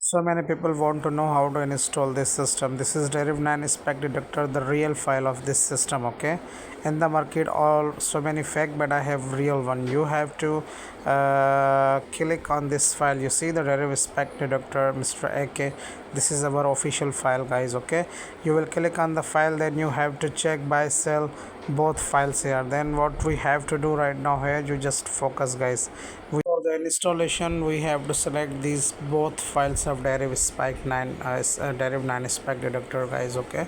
So many people want to know how to install this system. This is Deriv 9 spec detector, the real file of this system. Okay, in the market all so many fake, but I have real one. You have to click on this file. You see the Deriv spec detector, Mr. AK. This is our official file, guys. Okay, you will click on the file, then you have to check buy sell both files here. Then what we have to do right now here, you just focus, guys. For the installation, we have to select these both files of Deriv spec 9 Deriv 9 spec detector, guys. Okay,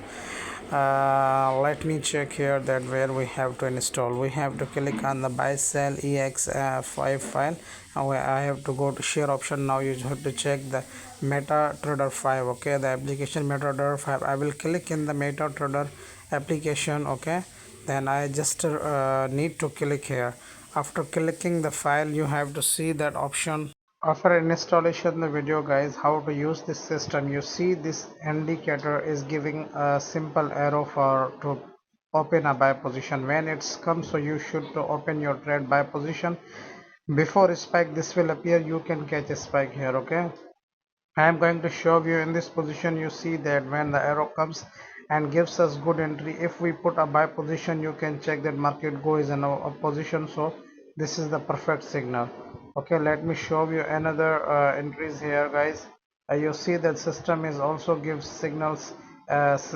let me check here that where we have to install. We have to click on the buy sell ex5 file. I have to go to share option. Now you have to check the MetaTrader 5. Okay, the application MetaTrader 5. I will click in the MetaTrader application. Okay, then I just need to click here. After clicking the file, you have to see that option. After installation the video, guys, how to use this system. You see this indicator is giving a simple arrow for to open a buy position. When it's come, so you should to open your trade buy position. Before spike this will appear, you can catch a spike here. Okay, I am going to show you in this position. You see that when the arrow comes and gives us good entry, if we put a buy position, you can check that market go is in a position. So this is the perfect signal. Okay, let me show you another entries here, guys. You see that system is also gives signals as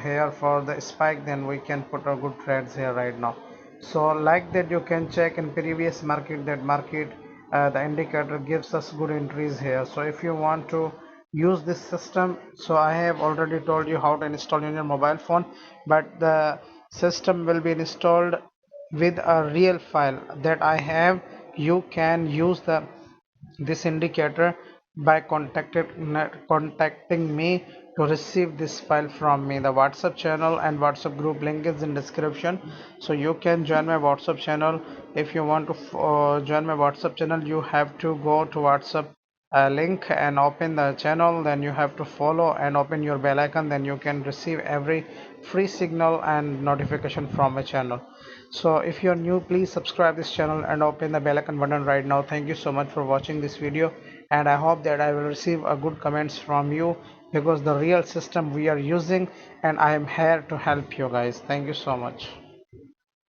here for the spike, then we can put our good trades here right now. So like that, you can check in previous market that market the indicator gives us good entries here. So if you want to use this system, so I have already told you how to install in your mobile phone, but the system will be installed with a real file that I have. You can use the this indicator by contacting me to receive this file from me. The WhatsApp channel and WhatsApp group link is in description, so you can join my WhatsApp channel. If you want to join my WhatsApp channel, you have to go to WhatsApp link and open the channel, then you have to follow and open your bell icon, then you can receive every free signal and notification from my channel. So if you're new, please subscribe this channel and open the bell icon button right now. Thank you so much for watching this video, and I hope that I will receive a good comments from you, because the real system we are using, and I am here to help you guys. Thank you so much.